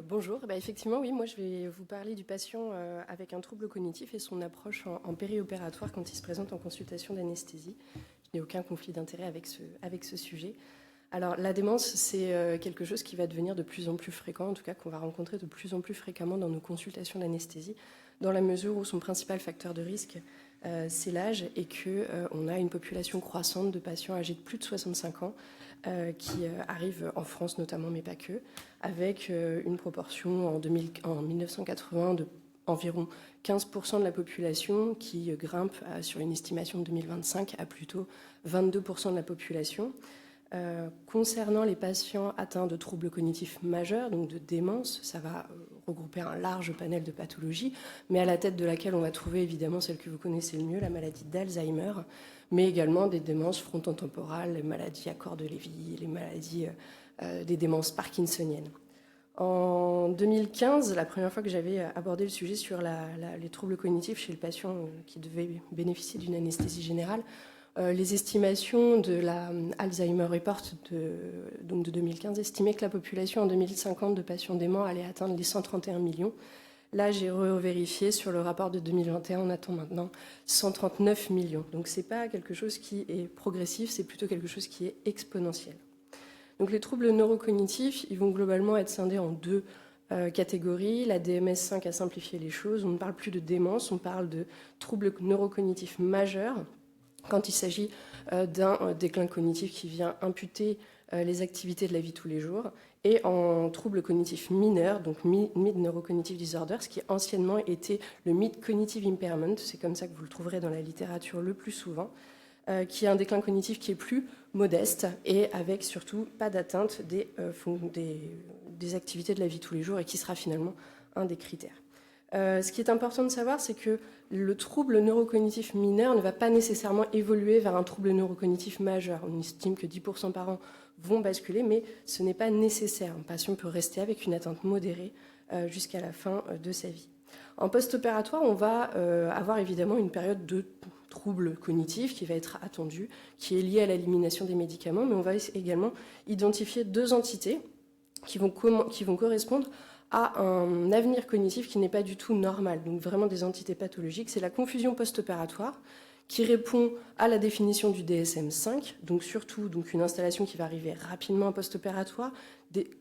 Bonjour, effectivement, oui, moi je vais vous parler du patient avec un trouble cognitif et son approche en périopératoire quand il se présente en consultation d'anesthésie. Je n'ai aucun conflit d'intérêt avec ce sujet. Alors la démence, c'est quelque chose qui va devenir de plus en plus fréquent, en tout cas qu'on va rencontrer de plus en plus fréquemment dans nos consultations d'anesthésie, dans la mesure où son principal facteur de risque, c'est l'âge et qu'on a une population croissante de patients âgés de plus de 65 ans qui arrivent en France notamment, mais pas que, avec une proportion en 1980 de environ 15% de la population qui grimpe sur une estimation de 2025 à plutôt 22% de la population. Concernant les patients atteints de troubles cognitifs majeurs, donc de démence, ça va regrouper un large panel de pathologies, mais à la tête de laquelle on va trouver évidemment celle que vous connaissez le mieux, la maladie d'Alzheimer, mais également des démences frontotemporales, les maladies à corps de Lévy, les maladies des démences parkinsoniennes. En 2015, la première fois que j'avais abordé le sujet sur les troubles cognitifs chez le patient qui devait bénéficier d'une anesthésie générale, les estimations de la Alzheimer Report de 2015 estimaient que la population en 2050 de patients déments allait atteindre les 131 millions. Là, j'ai revérifié sur le rapport de 2021, on attend maintenant 139 millions. Donc ce n'est pas quelque chose qui est progressif, c'est plutôt quelque chose qui est exponentiel. Donc les troubles neurocognitifs, ils vont globalement être scindés en deux catégories. La DMS5 a simplifié les choses, on ne parle plus de démence, on parle de troubles neurocognitifs majeurs, quand il s'agit d'un déclin cognitif qui vient imputer les activités de la vie tous les jours, et en troubles cognitifs mineurs, donc Mid Neurocognitive Disorder, ce qui anciennement était le Mid Cognitive Impairment, c'est comme ça que vous le trouverez dans la littérature le plus souvent, qui est un déclin cognitif qui est plus modeste et avec surtout pas d'atteinte des activités de la vie tous les jours et qui sera finalement un des critères. Ce qui est important de savoir, c'est que le trouble neurocognitif mineur ne va pas nécessairement évoluer vers un trouble neurocognitif majeur. On estime que 10% par an vont basculer, mais ce n'est pas nécessaire. Un patient peut rester avec une atteinte modérée jusqu'à la fin de sa vie. En post-opératoire, on va avoir évidemment une période de trouble cognitif qui va être attendue, qui est liée à l'élimination des médicaments, mais on va également identifier deux entités qui vont correspondre à un avenir cognitif qui n'est pas du tout normal, donc vraiment des entités pathologiques. C'est la confusion post-opératoire qui répond à la définition du DSM-5, donc surtout une installation qui va arriver rapidement en post-opératoire,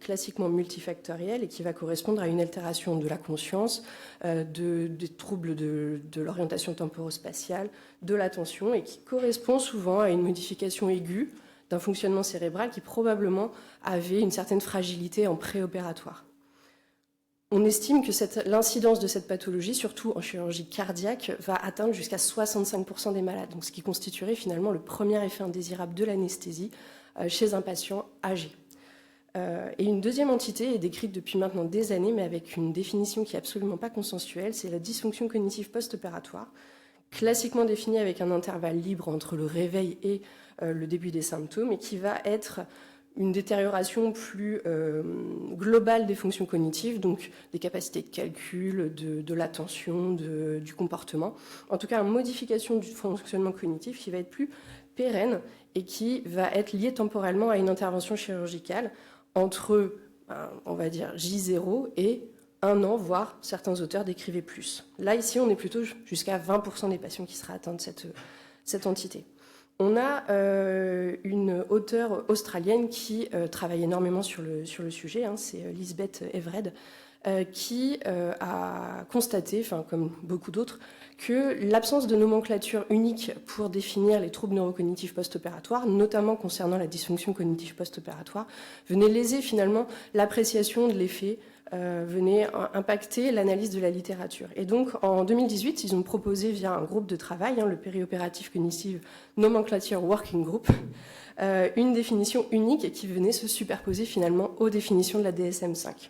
classiquement multifactorielle et qui va correspondre à une altération de la conscience, des troubles de l'orientation temporospatiale, de l'attention et qui correspond souvent à une modification aiguë d'un fonctionnement cérébral qui probablement avait une certaine fragilité en préopératoire. On estime que l'incidence de cette pathologie, surtout en chirurgie cardiaque, va atteindre jusqu'à 65% des malades, donc ce qui constituerait finalement le premier effet indésirable de l'anesthésie chez un patient âgé. Et une deuxième entité est décrite depuis maintenant des années, mais avec une définition qui n'est absolument pas consensuelle, c'est la dysfonction cognitive post-opératoire, classiquement définie avec un intervalle libre entre le réveil et le début des symptômes, et qui va être une détérioration plus globale des fonctions cognitives, donc des capacités de calcul, de l'attention, du comportement. En tout cas, une modification du fonctionnement cognitif qui va être plus pérenne et qui va être liée temporellement à une intervention chirurgicale entre, on va dire, J0 et 1 an, voire certains auteurs décrivaient plus. Là, ici, on est plutôt jusqu'à 20% des patients qui seraient atteints de cette entité. On a une auteure australienne qui travaille énormément sur le sujet, c'est Lisbeth Everett, qui a constaté, comme beaucoup d'autres, que l'absence de nomenclature unique pour définir les troubles neurocognitifs post-opératoires, notamment concernant la dysfonction cognitive post-opératoire, venait léser finalement l'appréciation de l'effet, venait impacter l'analyse de la littérature. Et donc, en 2018, ils ont proposé via un groupe de travail, le Périopérative Cognitive Nomenclature Working Group, une définition unique qui venait se superposer finalement aux définitions de la DSM-5.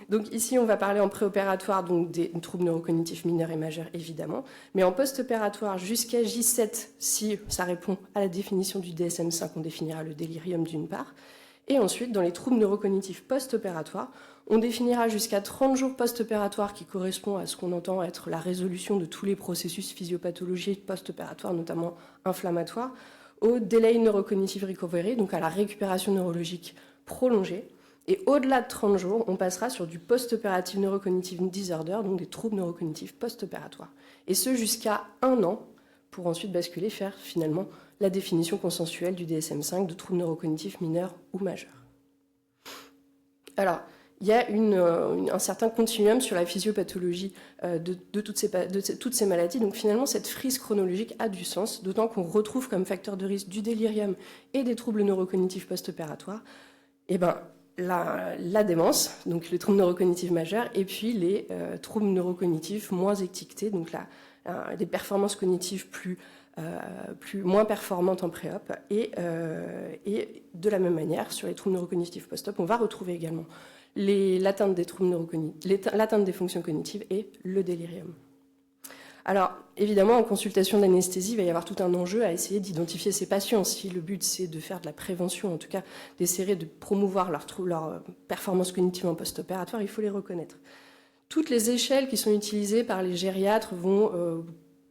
Donc ici, on va parler en préopératoire donc des troubles neurocognitifs mineurs et majeurs, évidemment, mais en post-opératoire jusqu'à J7, si ça répond à la définition du DSM-5, on définira le délirium d'une part. Et ensuite, dans les troubles neurocognitifs post-opératoires, on définira jusqu'à 30 jours post-opératoires qui correspond à ce qu'on entend être la résolution de tous les processus physiopathologiques post-opératoires, notamment inflammatoires, au delay neurocognitive recovery, donc à la récupération neurologique prolongée, Et au-delà de 30 jours, on passera sur du post-opérative neurocognitive disorder, donc des troubles neurocognitifs post-opératoires. Et ce jusqu'à 1 an, pour ensuite basculer, faire finalement la définition consensuelle du DSM-5 de troubles neurocognitifs mineurs ou majeurs. Alors, il y a un certain continuum sur la physiopathologie de toutes ces maladies. Donc finalement, cette frise chronologique a du sens, d'autant qu'on retrouve comme facteur de risque du délirium et des troubles neurocognitifs post-opératoires la démence, donc les troubles neurocognitifs majeurs, et puis les troubles neurocognitifs moins étiquetés, donc des performances cognitives moins performantes en pré-op. Et de la même manière, sur les troubles neurocognitifs post-op, on va retrouver également l'atteinte des troubles l'atteinte des fonctions cognitives et le délirium. Alors, évidemment, en consultation d'anesthésie, il va y avoir tout un enjeu à essayer d'identifier ces patients. Si le but, c'est de faire de la prévention, en tout cas d'essayer de promouvoir leur performance cognitive en post-opératoire, il faut les reconnaître. Toutes les échelles qui sont utilisées par les gériatres vont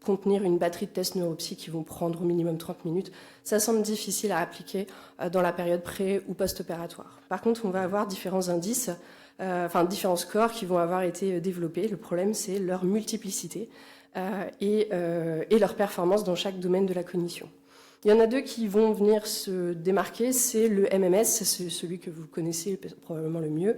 contenir une batterie de tests neuropsy qui vont prendre au minimum 30 minutes. Ça semble difficile à appliquer dans la période pré- ou post-opératoire. Par contre, on va avoir différents indices, différents scores qui vont avoir été développés. Le problème, c'est leur multiplicité et leur performance dans chaque domaine de la cognition. Il y en a 2 qui vont venir se démarquer, c'est le MMS, c'est celui que vous connaissez probablement le mieux.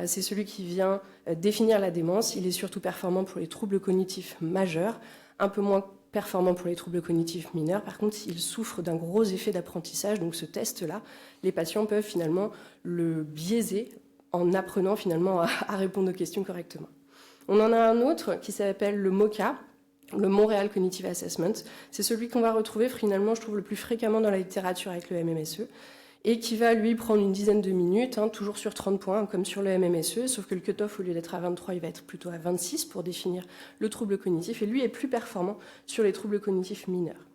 C'est celui qui vient définir la démence. Il est surtout performant pour les troubles cognitifs majeurs, un peu moins performant pour les troubles cognitifs mineurs. Par contre, il souffre d'un gros effet d'apprentissage. Donc ce test-là, les patients peuvent finalement le biaiser en apprenant finalement à répondre aux questions correctement. On en a un autre qui s'appelle le MoCA, le Montréal Cognitive Assessment. C'est celui qu'on va retrouver finalement, je trouve, le plus fréquemment dans la littérature avec le MMSE, et qui va, lui, prendre une dizaine de minutes, toujours sur 30 points, comme sur le MMSE, sauf que le cut-off, au lieu d'être à 23, il va être plutôt à 26 pour définir le trouble cognitif, et lui est plus performant sur les troubles cognitifs mineurs.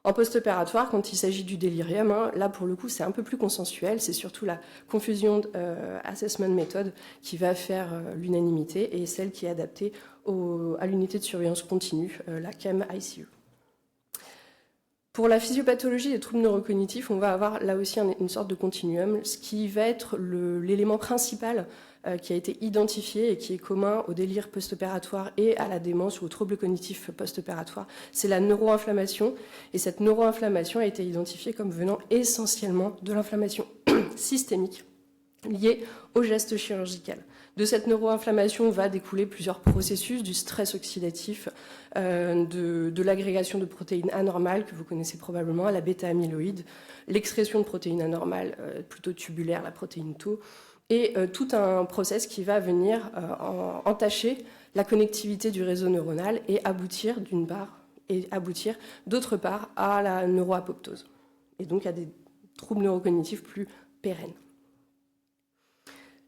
En post-opératoire, quand il s'agit du délirium, là, pour le coup, c'est un peu plus consensuel, c'est surtout la confusion assessment méthode qui va faire l'unanimité, et celle qui est adaptée à l'unité de surveillance continue, la CHEM-ICU. Pour la physiopathologie des troubles neurocognitifs, on va avoir là aussi une sorte de continuum, ce qui va être l'élément principal qui a été identifié et qui est commun au délire post-opératoire et à la démence ou aux troubles cognitifs post-opératoires, c'est la neuroinflammation. Et cette neuroinflammation a été identifiée comme venant essentiellement de l'inflammation systémique liée au geste chirurgical. De cette neuroinflammation va découler plusieurs processus, du stress oxydatif, de l'agrégation de protéines anormales, que vous connaissez probablement, à la bêta-amyloïde, l'excrétion de protéines anormales, plutôt tubulaires, la protéine Tau, et tout un process qui va venir entacher la connectivité du réseau neuronal et aboutir d'une part, et aboutir d'autre part à la neuroapoptose, et donc à des troubles neurocognitifs plus pérennes.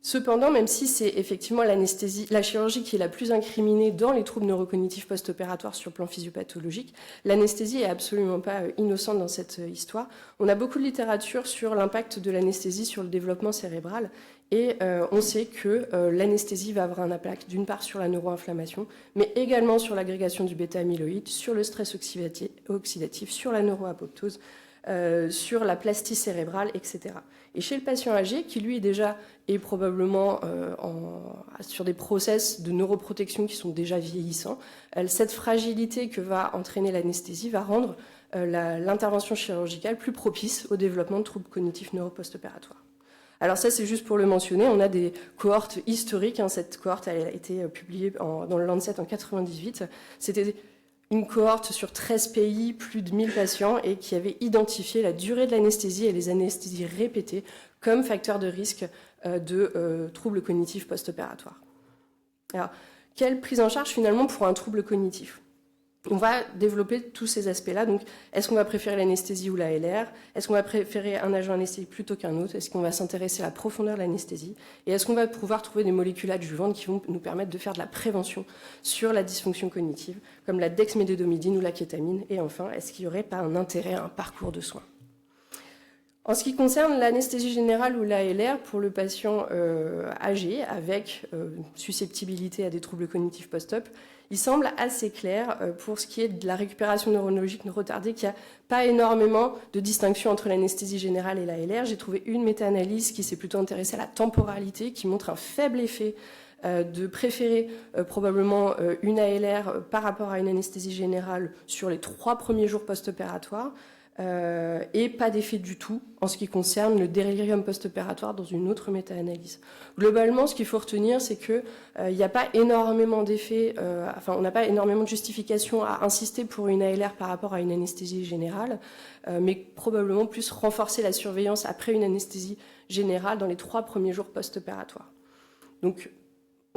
Cependant, même si c'est effectivement l'anesthésie, la chirurgie qui est la plus incriminée dans les troubles neurocognitifs post-opératoires sur le plan physiopathologique, l'anesthésie est absolument pas innocente dans cette histoire. On a beaucoup de littérature sur l'impact de l'anesthésie sur le développement cérébral et on sait que l'anesthésie va avoir un impact d'une part sur la neuroinflammation, mais également sur l'agrégation du bêta-amyloïde, sur le stress oxydatif, sur la neuroapoptose, sur la plastie cérébrale, etc. Et chez le patient âgé, qui lui déjà est probablement sur des process de neuroprotection qui sont déjà vieillissants, cette fragilité que va entraîner l'anesthésie va rendre l'intervention chirurgicale plus propice au développement de troubles cognitifs neuropost-opératoires. Alors ça, c'est juste pour le mentionner, on a des cohortes historiques, cette cohorte elle a été publiée dans le Lancet en 1998, c'était une cohorte sur 13 pays, plus de 1000 patients, et qui avait identifié la durée de l'anesthésie et les anesthésies répétées comme facteur de risque de troubles cognitifs post-opératoires. Alors, quelle prise en charge finalement pour un trouble cognitif ? On va développer tous ces aspects-là. Donc, est-ce qu'on va préférer l'anesthésie ou la LR ? Est-ce qu'on va préférer un agent anesthésique plutôt qu'un autre ? Est-ce qu'on va s'intéresser à la profondeur de l'anesthésie ? Et est-ce qu'on va pouvoir trouver des molécules adjuvantes qui vont nous permettre de faire de la prévention sur la dysfonction cognitive, comme la dexmédetomidine ou la kétamine ? Et enfin, est-ce qu'il n'y aurait pas un intérêt à un parcours de soins ? En ce qui concerne l'anesthésie générale ou l'ALR pour le patient âgé avec susceptibilité à des troubles cognitifs post-op, il semble assez clair pour ce qui est de la récupération neurologique retardée qu'il n'y a pas énormément de distinction entre l'anesthésie générale et l'ALR. J'ai trouvé une méta-analyse qui s'est plutôt intéressée à la temporalité, qui montre un faible effet de préférer probablement une ALR par rapport à une anesthésie générale sur les 3 premiers jours post-opératoires. Et pas d'effet du tout en ce qui concerne le délirium post-opératoire dans une autre méta-analyse. Globalement, ce qu'il faut retenir, c'est qu'il n'y a pas énormément d'effets, on n'a pas énormément de justification à insister pour une ALR par rapport à une anesthésie générale, mais probablement plus renforcer la surveillance après une anesthésie générale dans les 3 premiers jours post-opératoires. Donc,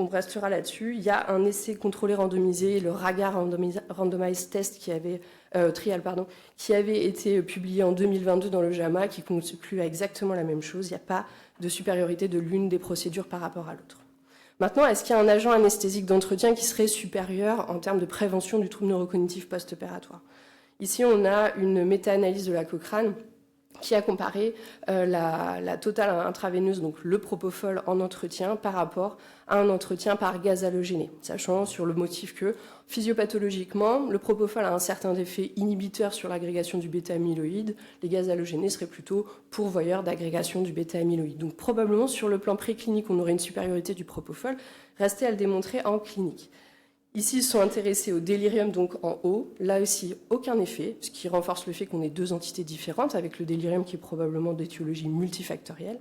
on restera là-dessus. Il y a un essai contrôlé randomisé, le RAGA Randomized Test Trial, qui avait été publié en 2022 dans le JAMA, qui conclut à exactement la même chose. Il n'y a pas de supériorité de l'une des procédures par rapport à l'autre. Maintenant, est-ce qu'il y a un agent anesthésique d'entretien qui serait supérieur en termes de prévention du trouble neurocognitif post-opératoire? Ici, on a une méta-analyse de la Cochrane qui a comparé la totale intraveineuse, donc le propofol en entretien, par rapport à un entretien par gaz halogéné, sachant sur le motif que, physiopathologiquement, le propofol a un certain effet inhibiteur sur l'agrégation du bêta-amyloïde, les gaz halogénés seraient plutôt pourvoyeurs d'agrégation du bêta-amyloïde. Donc probablement, sur le plan préclinique, on aurait une supériorité du propofol, restait à le démontrer en clinique. Ici, ils sont intéressés au délirium, donc en haut. Là aussi, aucun effet, ce qui renforce le fait qu'on ait 2 entités différentes, avec le délirium qui est probablement d'étiologie multifactorielle.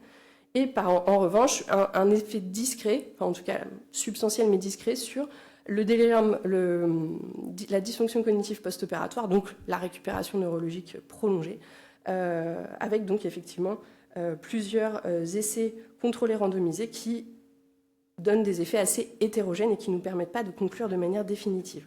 Et en revanche, un effet discret, en tout cas substantiel mais discret, sur le délirium, la dysfonction cognitive post-opératoire, donc la récupération neurologique prolongée, avec donc effectivement plusieurs essais contrôlés randomisés qui donnent des effets assez hétérogènes et qui ne nous permettent pas de conclure de manière définitive.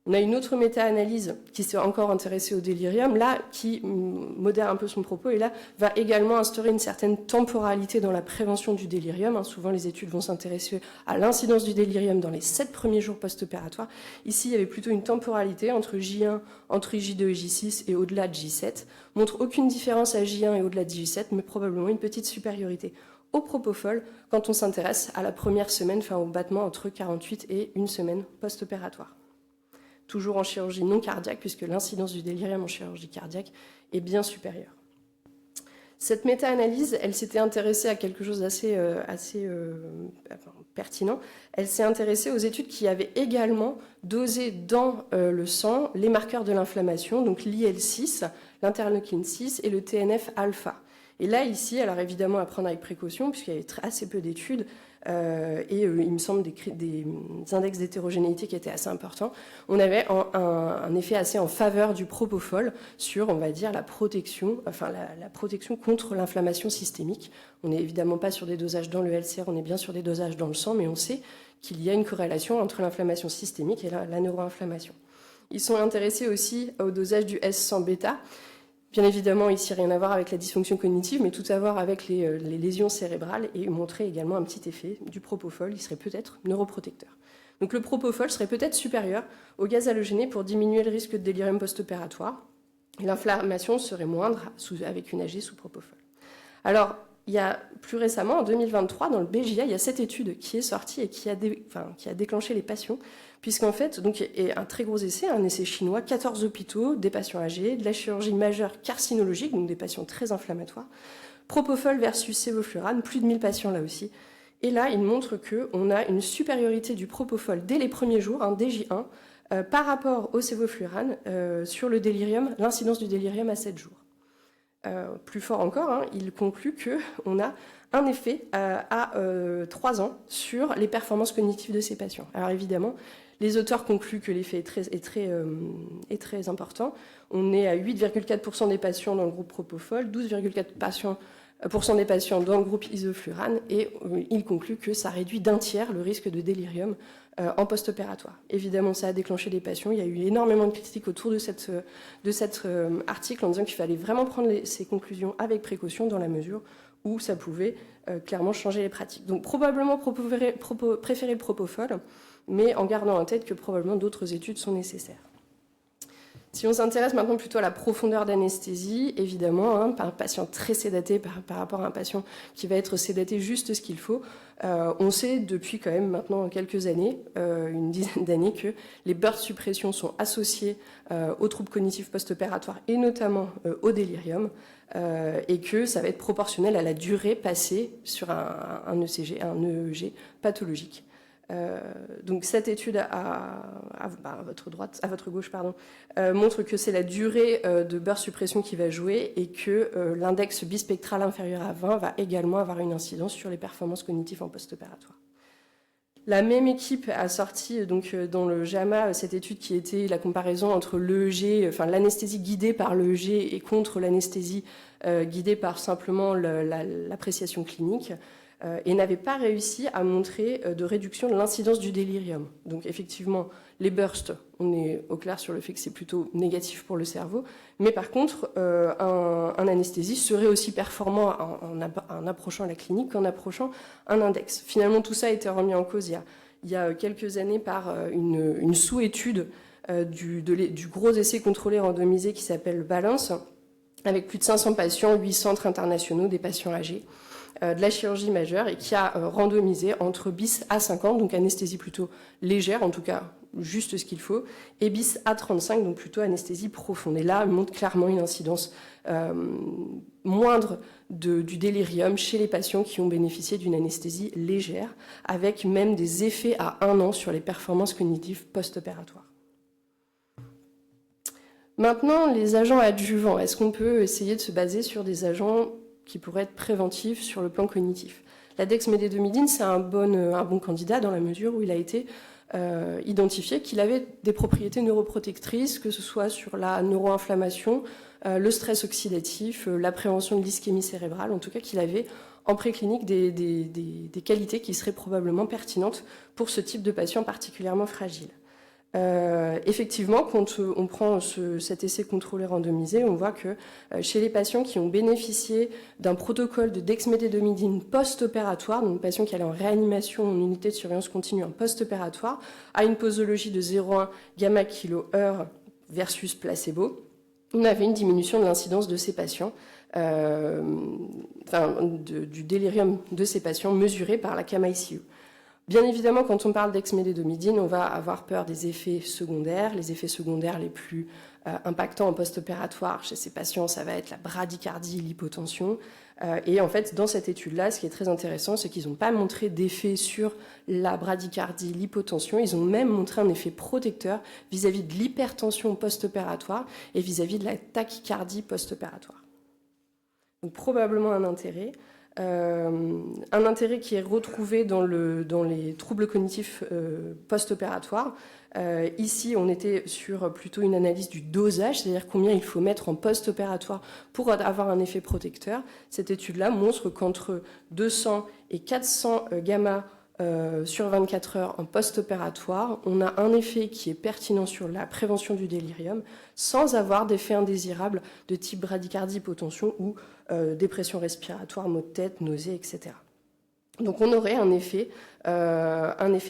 On a une autre méta-analyse qui s'est encore intéressée au délirium, là, qui modère un peu son propos, et là, va également instaurer une certaine temporalité dans la prévention du délirium. Souvent, les études vont s'intéresser à l'incidence du délirium dans les 7 premiers jours post-opératoires. Ici, il y avait plutôt une temporalité entre J1, entre J2 et J6, et au-delà de J7. Montre aucune différence à J1 et au-delà de J7, mais probablement une petite supériorité au propofol quand on s'intéresse à la première semaine, au battement entre 48 et 1 semaine post-opératoire. Toujours en chirurgie non cardiaque, puisque l'incidence du délirium en chirurgie cardiaque est bien supérieure. Cette méta-analyse, elle s'était intéressée à quelque chose d'assez pertinent. Elle s'est intéressée aux études qui avaient également dosé dans le sang les marqueurs de l'inflammation, donc l'IL6, l'interleukine 6 et le TNF-alpha. Et là, ici, alors évidemment à prendre avec précaution, puisqu'il y avait assez peu d'études, il me semble des index d'hétérogénéité qui étaient assez importants, on avait un effet assez en faveur du propofol sur, on va dire, la protection contre l'inflammation systémique. On n'est évidemment pas sur des dosages dans le LCR, on est bien sur des dosages dans le sang, mais on sait qu'il y a une corrélation entre l'inflammation systémique et la neuroinflammation. Ils sont intéressés aussi au dosage du S100-bêta. Bien évidemment, ici, rien à voir avec la dysfonction cognitive, mais tout à voir avec les lésions cérébrales et montrer également un petit effet du propofol. Il serait peut-être neuroprotecteur. Donc le propofol serait peut-être supérieur au gaz halogéné pour diminuer le risque de délirium post-opératoire. L'inflammation serait moindre avec une AG sous propofol. Alors, il y a plus récemment, en 2023, dans le BJA, il y a cette étude qui est sortie et qui a déclenché les passions, puisqu'en fait, donc, il y a un très gros essai, un essai chinois, 14 hôpitaux, des patients âgés, de la chirurgie majeure carcinologique, donc des patients très inflammatoires, propofol versus sévoflurane, plus de 1000 patients là aussi. Et là, il montre qu'on a une supériorité du propofol dès les premiers jours, DJ1, par rapport au sévoflurane sur le délirium, l'incidence du délirium à 7 jours. Plus fort encore, il conclut qu'on a un effet à 3 ans sur les performances cognitives de ces patients. Alors évidemment, les auteurs concluent que l'effet est très important. On est à 8,4% des patients dans le groupe propofol, 12,4% des patients dans le groupe isoflurane, et ils concluent que ça réduit d'un tiers le risque de délirium en post-opératoire. Évidemment, ça a déclenché des passions. Il y a eu énormément de critiques autour de cet article en disant qu'il fallait vraiment prendre ces conclusions avec précaution dans la mesure où ça pouvait clairement changer les pratiques. Donc probablement préférer le propofol, mais en gardant en tête que probablement d'autres études sont nécessaires. Si on s'intéresse maintenant plutôt à la profondeur d'anesthésie, évidemment, hein, par un patient très sédaté par rapport à un patient qui va être sédaté juste ce qu'il faut, on sait depuis quand même maintenant quelques années, une dizaine d'années, que les bursts de suppression sont associés aux troubles cognitifs post-opératoires et notamment au délirium, et que ça va être proportionnel à la durée passée sur un ECG, un EEG pathologique. Donc cette étude à votre droite, à votre gauche, pardon, montre que c'est la durée de burst suppression qui va jouer et que l'index bispectral inférieur à 20 va également avoir une incidence sur les performances cognitives en post-opératoire. La même équipe a sorti donc, dans le JAMA cette étude qui était la comparaison entre l'EEG, enfin l'anesthésie guidée par l'EEG et contre l'anesthésie guidée par simplement l'appréciation clinique. Et n'avait pas réussi à montrer de réduction de l'incidence du délirium. Donc effectivement, les bursts, on est au clair sur le fait que c'est plutôt négatif pour le cerveau, mais par contre, un anesthésiste serait aussi performant en approchant la clinique qu'en approchant un index. Finalement, tout ça a été remis en cause il y a quelques années par une sous-étude du gros essai contrôlé randomisé qui s'appelle Balance, avec plus de 500 patients, 8 centres internationaux, des patients âgés, de la chirurgie majeure, et qui a randomisé entre bis A50, donc anesthésie plutôt légère, en tout cas juste ce qu'il faut, et bis A35, donc plutôt anesthésie profonde. Et là, on montre clairement une incidence moindre du délirium chez les patients qui ont bénéficié d'une anesthésie légère, avec même des effets à 1 an sur les performances cognitives post-opératoires. Maintenant, les agents adjuvants, est-ce qu'on peut essayer de se baser sur des agents qui pourraient être préventifs sur le plan cognitif? La dexmédétomidine, c'est un bon candidat dans la mesure où il a été identifié qu'il avait des propriétés neuroprotectrices, que ce soit sur la neuroinflammation, le stress oxydatif, la prévention de l'ischémie cérébrale, en tout cas qu'il avait en préclinique des qualités qui seraient probablement pertinentes pour ce type de patient particulièrement fragile. Effectivement, quand on prend cet essai contrôlé randomisé, on voit que chez les patients qui ont bénéficié d'un protocole de dexmédétomidine post-opératoire, donc patient qui allait en réanimation en unité de surveillance continue en post-opératoire, à une posologie de 0,1 gamma kilo-heure versus placebo, on avait une diminution de l'incidence de ces patients, du délirium de ces patients mesuré par la CAM-ICU. Bien évidemment, quand on parle dexmédétomidine, on va avoir peur des effets secondaires. Les effets secondaires les plus impactants en post-opératoire chez ces patients, ça va être la bradycardie, l'hypotension. Et en fait, dans cette étude-là, ce qui est très intéressant, c'est qu'ils n'ont pas montré d'effet sur la bradycardie, l'hypotension. Ils ont même montré un effet protecteur vis-à-vis de l'hypertension post-opératoire et vis-à-vis de la tachycardie post-opératoire. Donc probablement un intérêt. Un intérêt qui est retrouvé dans les troubles cognitifs post-opératoires. Ici, on était sur plutôt une analyse du dosage, c'est-à-dire combien il faut mettre en post-opératoire pour avoir un effet protecteur. Cette étude-là montre qu'entre 200 et 400 gamma sur 24 heures en post-opératoire, on a un effet qui est pertinent sur la prévention du délirium sans avoir d'effet indésirable de type bradycardie, hypotension ou dépression respiratoire, maux de tête, nausées, etc. Donc on aurait un effet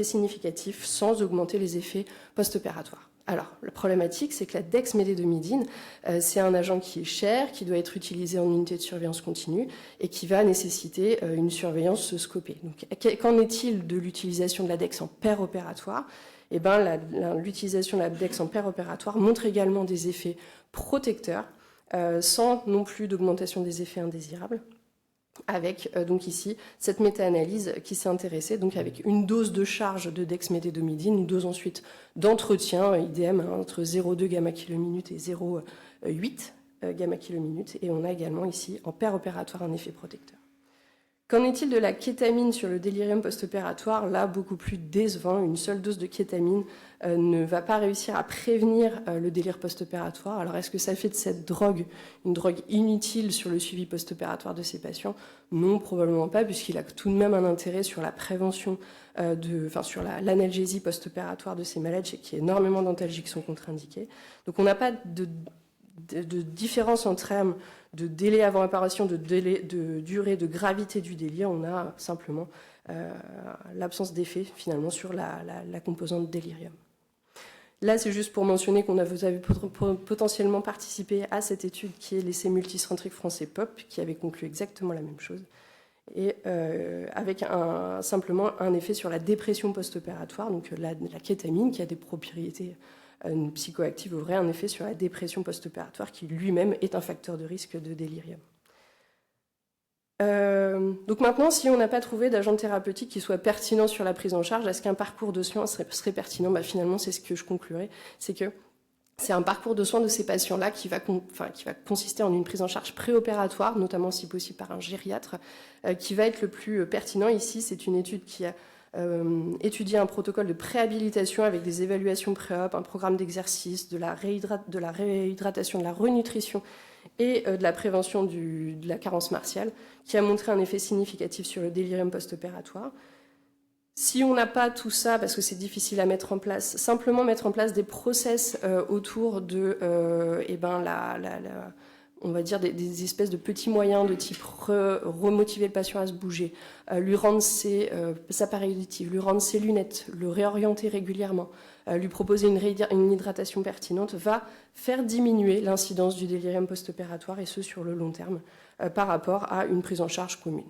significatif sans augmenter les effets post-opératoires. Alors, la problématique, c'est que la dexmédétomidine, c'est un agent qui est cher, qui doit être utilisé en unité de surveillance continue et qui va nécessiter une surveillance scopée. Donc, qu'en est-il de l'utilisation de la dex en péropératoire ? Eh bien, l'utilisation de la dex en péropératoire montre également des effets protecteurs, sans non plus d'augmentation des effets indésirables, avec donc ici cette méta-analyse qui s'est intéressée donc avec une dose de charge de dexmédétomidine, une dose ensuite d'entretien, IDM entre 0,2 gamma kilo-minute et 0,8 gamma kilo-minute, et on a également ici en péropératoire un effet protecteur. Qu'en est-il de la kétamine sur le délirium post-opératoire? Là, beaucoup plus décevant. Une seule dose de kétamine ne va pas réussir à prévenir le délire post-opératoire. Alors, est-ce que ça fait de cette drogue une drogue inutile sur le suivi post-opératoire de ces patients? Non, probablement pas, puisqu'il a tout de même un intérêt sur la prévention, sur l'analgésie post-opératoire de ces malades, chez qui énormément d'antalgiques sont contre-indiqués. Donc, on n'a pas de différence en termes de délai avant apparition, de durée, de gravité du délire. On a simplement l'absence d'effet finalement sur la composante délirium. Là, c'est juste pour mentionner vous avez potentiellement participé à cette étude qui est l'essai multicentrique français POP, qui avait conclu exactement la même chose, et avec simplement un effet sur la dépression post-opératoire. Donc la kétamine, qui a des propriétés psychoactives, aurait un effet sur la dépression post-opératoire, qui lui-même est un facteur de risque de délirium. Donc maintenant, si on n'a pas trouvé d'agent thérapeutique qui soit pertinent sur la prise en charge, est-ce qu'un parcours de soins serait pertinent? Finalement, c'est ce que je conclurai, c'est que c'est un parcours de soins de ces patients-là qui va consister en une prise en charge préopératoire, notamment si possible par un gériatre, qui va être le plus pertinent. Ici, c'est une étude qui a étudié un protocole de préhabilitation avec des évaluations pré-op, un programme d'exercice, de la réhydratation, de la renutrition et de la prévention de la carence martiale, qui a montré un effet significatif sur le délirium post-opératoire. Si on n'a pas tout ça, parce que c'est difficile à mettre en place, simplement mettre en place des process autour de on va dire des espèces de petits moyens de type remotiver le patient à se bouger, lui rendre ses appareils auditifs, lui rendre ses lunettes, le réorienter régulièrement, lui proposer une hydratation pertinente, va faire diminuer l'incidence du délirium post-opératoire, et ce sur le long terme, par rapport à une prise en charge commune.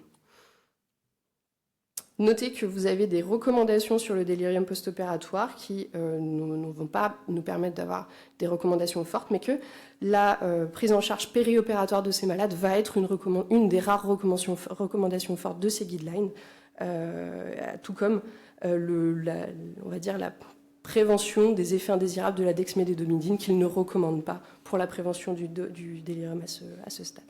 Notez que vous avez des recommandations sur le délirium post-opératoire qui ne vont pas nous permettre d'avoir des recommandations fortes, mais que la prise en charge périopératoire de ces malades va être une des rares recommandations fortes de ces guidelines, tout comme on va dire la prévention des effets indésirables de la dexmédétomidine, qu'ils ne recommandent pas pour la prévention du délirium à ce stade.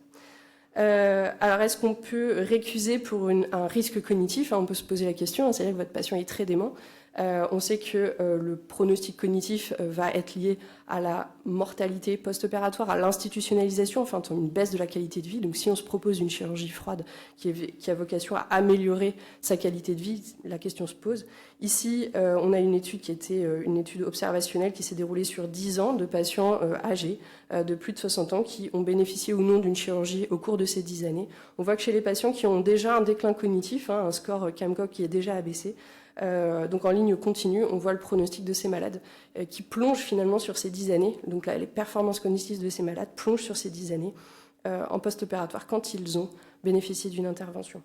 Alors, est-ce qu'on peut récuser pour un risque cognitif? On peut se poser la question, c'est-à-dire que votre patient est très dément. On sait que le pronostic cognitif va être lié à la mortalité post-opératoire, à l'institutionnalisation, enfin une baisse de la qualité de vie. Donc si on se propose une chirurgie froide qui a vocation à améliorer sa qualité de vie, la question se pose. Ici, on a une étude qui était une étude observationnelle qui s'est déroulée sur 10 ans de patients âgés de plus de 60 ans qui ont bénéficié ou non d'une chirurgie au cours de ces 10 années. On voit que chez les patients qui ont déjà un déclin cognitif, un score CAMCOG qui est déjà abaissé, donc en ligne continue, on voit le pronostic de ces malades qui plonge finalement sur ces 10 années. Donc là, les performances cognitives de ces malades plongent sur ces 10 années en post-opératoire quand ils ont bénéficié d'une intervention.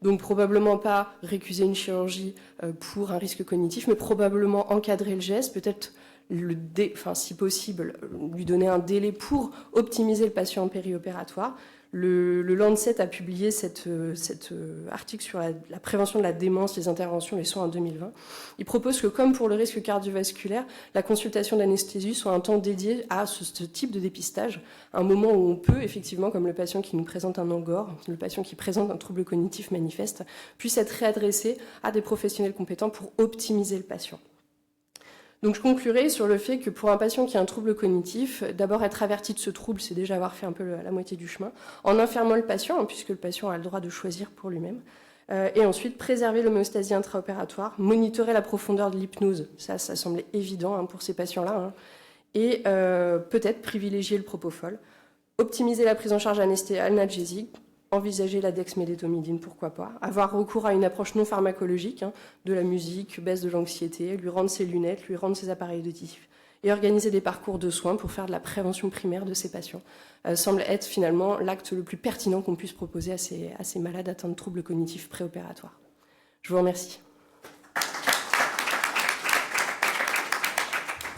Donc probablement pas récuser une chirurgie pour un risque cognitif, mais probablement encadrer le geste, peut-être si possible, lui donner un délai pour optimiser le patient en périopératoire. Le Lancet a publié cet article sur la prévention de la démence, les interventions, les soins en 2020. Il propose que, comme pour le risque cardiovasculaire, la consultation d'anesthésie soit un temps dédié à ce type de dépistage, un moment où on peut, effectivement, comme le patient qui nous présente un angor, le patient qui présente un trouble cognitif manifeste, puisse être réadressé à des professionnels compétents pour optimiser le patient. Donc je conclurai sur le fait que pour un patient qui a un trouble cognitif, d'abord être averti de ce trouble, c'est déjà avoir fait un peu la moitié du chemin, en informant le patient, puisque le patient a le droit de choisir pour lui-même, et ensuite préserver l'homéostasie intraopératoire, monitorer la profondeur de l'hypnose, ça semblait évident pour ces patients-là, et peut-être privilégier le propofol, optimiser la prise en charge analgésique, envisager la dexmédétomidine, pourquoi pas, avoir recours à une approche non pharmacologique, de la musique, baisse de l'anxiété, lui rendre ses lunettes, lui rendre ses appareils auditifs, et organiser des parcours de soins pour faire de la prévention primaire de ces patients, semble être finalement l'acte le plus pertinent qu'on puisse proposer à ces malades atteints de troubles cognitifs préopératoires. Je vous remercie.